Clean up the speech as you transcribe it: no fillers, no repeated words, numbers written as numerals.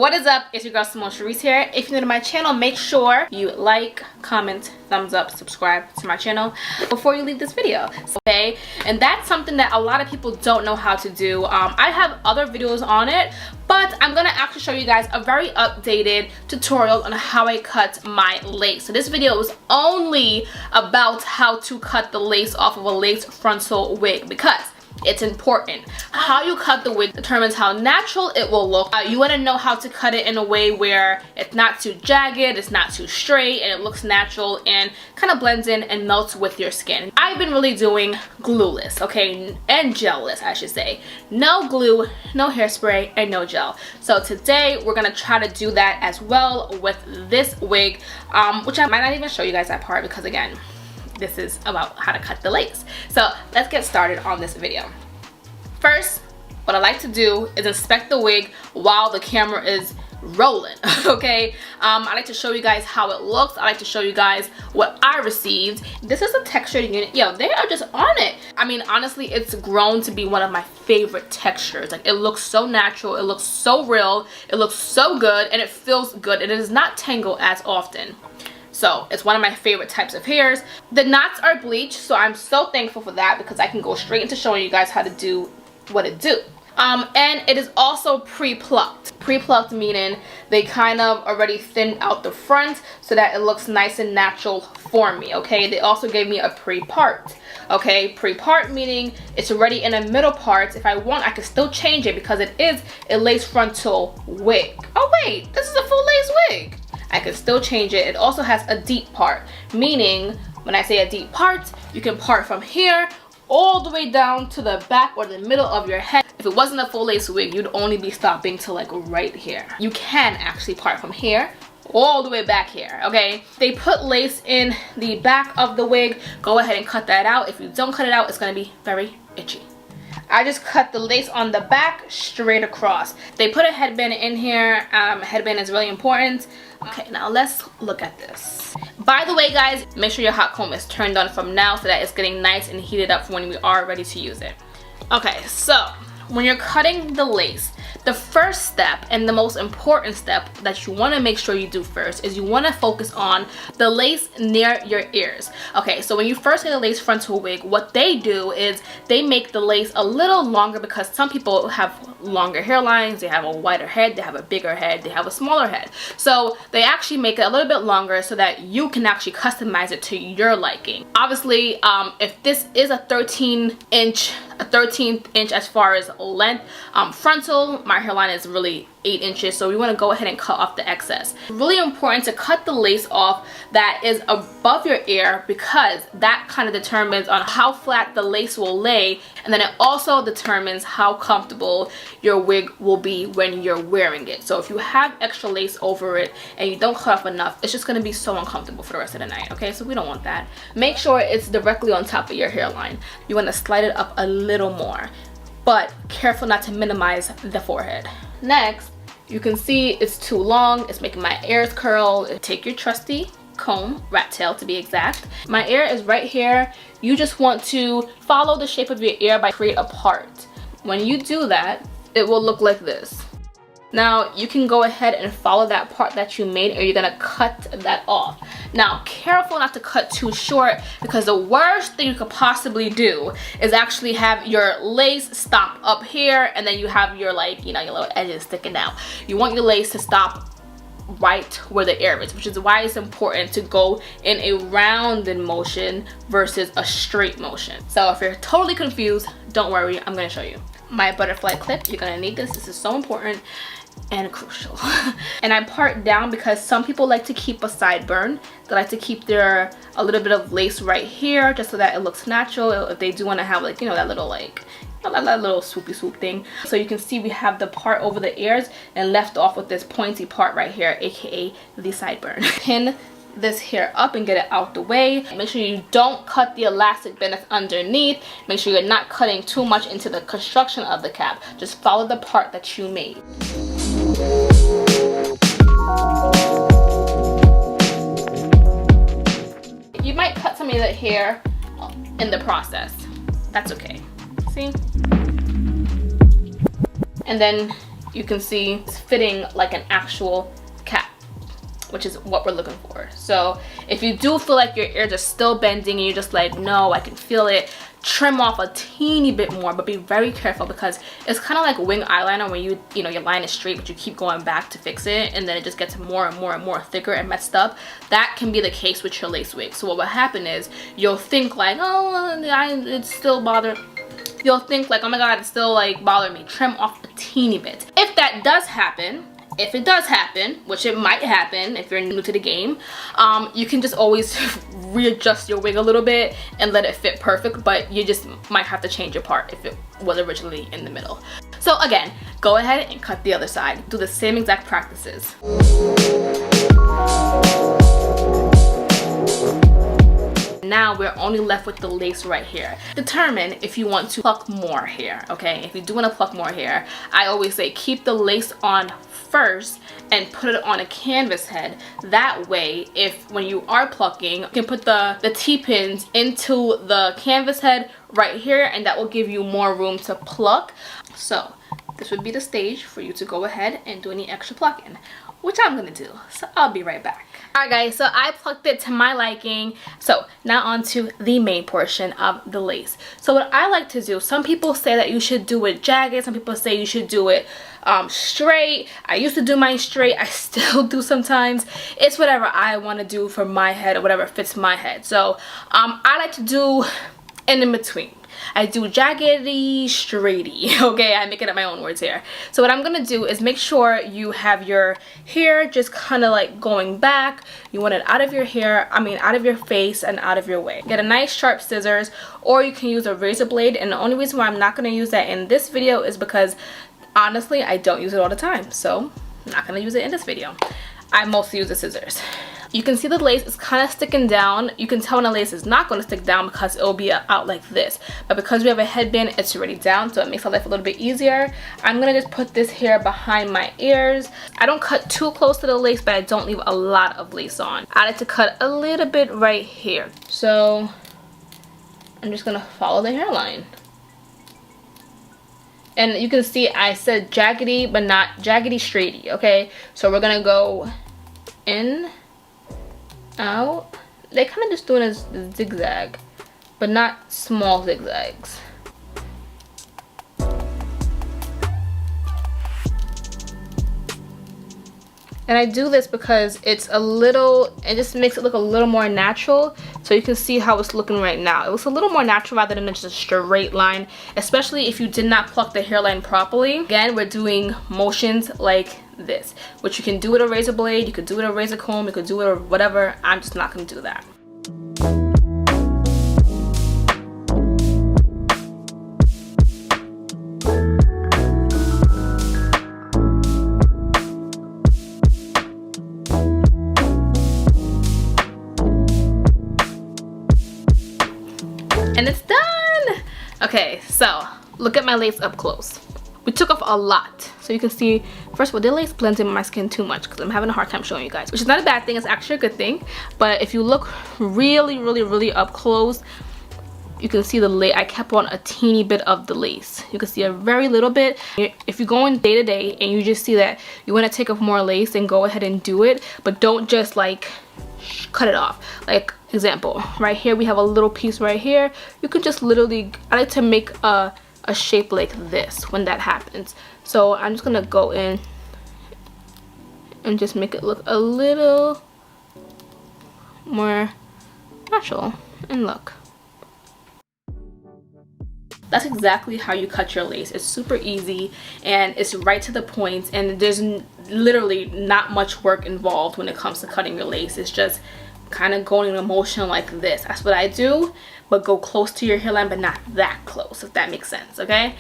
What is up? It's your girl Simone Sharice here. If you're new to my channel, make sure you like, comment, thumbs up, subscribe to my channel before you leave this video. Okay, and that's something that a lot of people don't know how to do. I have other videos on it, but I'm gonna actually show you guys a very updated tutorial on how I cut my lace. So this video is only about how to cut the lace off of a lace frontal wig because it's important. How you cut the wig determines how natural it will look. You want to know how to cut it in a way where it's not too jagged, it's not too straight, and it looks natural and kind of blends in and melts with your skin. I've been really doing glueless, okay, and gelless I should say. No glue, no hairspray, and no gel. So today we're gonna try to do that as well with this wig, which I might not even show you guys that part because again, this is about how to cut the lace. So let's get started on this video. First, what I like to do is inspect the wig while the camera is rolling, okay? I like to show you guys how it looks. I like to show you guys what I received. This is a textured unit. Yo, they are just on it. I mean, honestly, it's grown to be one of my favorite textures. Like, it looks so natural, it looks so real, it looks so good, and it feels good. It does not tangle as often. So it's one of my favorite types of hairs. The knots are bleached, so I'm so thankful for that because I can go straight into showing you guys how to do what it do. And it is also pre-plucked. Pre-plucked meaning they kind of already thinned out the front so that it looks nice and natural for me, okay? They also gave me a pre-part, okay? Pre-part meaning it's already in the middle part. If I want, I can still change it because it is a lace frontal wig. Oh wait, this is a full lace wig. I can still change it. It also has a deep part, meaning when I say a deep part, you can part from here all the way down to the back or the middle of your head. If it wasn't a full lace wig, you'd only be stopping to like right here. You can actually part from here all the way back here, okay? They put lace in the back of the wig. Go ahead and cut that out. If you don't cut it out, it's gonna be very itchy. I just cut the lace on the back straight across. They put a headband in here. Headband is really important. Okay, now let's look at this. By the way, guys, make sure your hot comb is turned on from now so that it's getting nice and heated up for when we are ready to use it. Okay, so when you're cutting the lace, the first step and the most important step that you want to make sure you do first is you want to focus on the lace near your ears. Okay, so when you first get a lace frontal wig, what they do is they make the lace a little longer because some people have longer hairlines, they have a wider head, they have a bigger head, they have a smaller head. So they actually make it a little bit longer so that you can actually customize it to your liking. Obviously, if this is a 13th inch as far as length, frontal, my hairline is really 8 inches, so we want to go ahead and cut off the excess. Really important to cut the lace off that is above your ear because that kind of determines on how flat the lace will lay, and then it also determines how comfortable your wig will be when you're wearing it. So if you have extra lace over it and you don't cut off enough, it's just going to be so uncomfortable for the rest of the night, okay? So we don't want that. Make sure it's directly on top of your hairline. You want to slide it up a little more, but careful not to minimize the forehead. Next, you can see it's too long. It's making my ears curl. Take your trusty comb, rat tail to be exact. My ear is right here. You just want to follow the shape of your ear by create a part. When you do that, it will look like this. Now you can go ahead and follow that part that you made, or you're gonna cut that off. Now careful not to cut too short because the worst thing you could possibly do is actually have your lace stop up here and then you have your, like, you know, your little edges sticking out. You want your lace to stop right where the ear is, which is why it's important to go in a rounded motion versus a straight motion. So if you're totally confused, don't worry, I'm gonna show you. My butterfly clip, you're gonna need this. This is so important and crucial. And I part down because some people like to keep a sideburn. They like to keep a little bit of lace right here just so that it looks natural. If they do want to have, like, you know, that little, like, that little swoopy swoop thing. So you can see we have the part over the ears and left off with this pointy part right here, aka the sideburn. Pin this hair up and get it out the way. Make sure you don't cut the elastic band that's underneath. Make sure you're not cutting too much into the construction of the cap. Just follow the part that you made. You might cut some of the hair in the process. That's okay. See? And then you can see it's fitting like an actual cap, which is what we're looking for. So if you do feel like your ears are still bending and you're just like, no, I can feel it, trim off a teeny bit more, but be very careful because it's kind of like wing eyeliner where you know, your line is straight but you keep going back to fix it and then it just gets more and more and more thicker and messed up. That can be the case with your lace wig. So what will happen is you'll think like, oh, it's still bothered. You'll think like, oh my god, it's still like bothering me. Trim off a teeny bit. If that does happen, if it does happen, which it might happen if you're new to the game, you can just always readjust your wig a little bit and let it fit perfect, but you just might have to change your part if it was originally in the middle. So again, go ahead and cut the other side. Do the same exact practices. Now we're only left with the lace right here. Determine if you want to pluck more hair, okay? If you do want to pluck more hair, I always say keep the lace on first and put it on a canvas head. That way, if when you are plucking, you can put the T-pins into the canvas head right here, and that will give you more room to pluck. So this would be the stage for you to go ahead and do any extra plucking, which I'm gonna do. So I'll be right back. Alright guys, so I plucked it to my liking. So now on to the main portion of the lace. So what I like to do, some people say that you should do it jagged, some people say you should do it straight. I used to do mine straight, I still do sometimes. It's whatever I want to do for my head or whatever fits my head. So I like to do in between. I do jaggedy, straighty, okay? I'm making up my own words here. So what I'm gonna do is make sure you have your hair just kind of like going back. You want it out of your hair, out of your face and out of your way. Get a nice sharp scissors, or you can use a razor blade. And the only reason why I'm not gonna use that in this video is because honestly, I don't use it all the time. So I'm not gonna use it in this video. I mostly use the scissors. You can see the lace is kind of sticking down. You can tell when the lace is not going to stick down because it will be out like this. But because we have a headband, it's already down, so it makes our life a little bit easier. I'm going to just put this here behind my ears. I don't cut too close to the lace, but I don't leave a lot of lace on. I like to cut a little bit right here. So I'm just going to follow the hairline. And you can see I said jaggedy, but not jaggedy straighty, okay? So we're going to go in, out. They kind of just doing a zigzag, but not small zigzags. And I do this because it's a little, it just makes it look a little more natural. So you can see how it's looking right now. It looks a little more natural rather than just a straight line, especially if you did not pluck the hairline properly. Again, we're doing motions like this, which you can do with a razor blade, you could do with a razor comb, you could do it with whatever. I'm just not going to do that. And it's done! Okay, so look at my lace up close. We took off a lot. So you can see, first of all, the lace blends in my skin too much because I'm having a hard time showing you guys, which is not a bad thing, it's actually a good thing. But if you look really up close, you can see the lace. I kept on a teeny bit of the lace. You can see a very little bit. If you're going day to day and you just see that you want to take off more lace, then go ahead and do it. But don't just like cut it off. Like example, right here we have a little piece right here. You could just literally, I like to make a shape like this when that happens. So I'm just gonna go in and just make it look a little more natural. And look, that's exactly how you cut your lace. It's super easy and it's right to the point, and there's literally not much work involved when it comes to cutting your lace. It's just kind of going in a motion like this. That's what I do, but go close to your hairline, but not that close, if that makes sense, okay?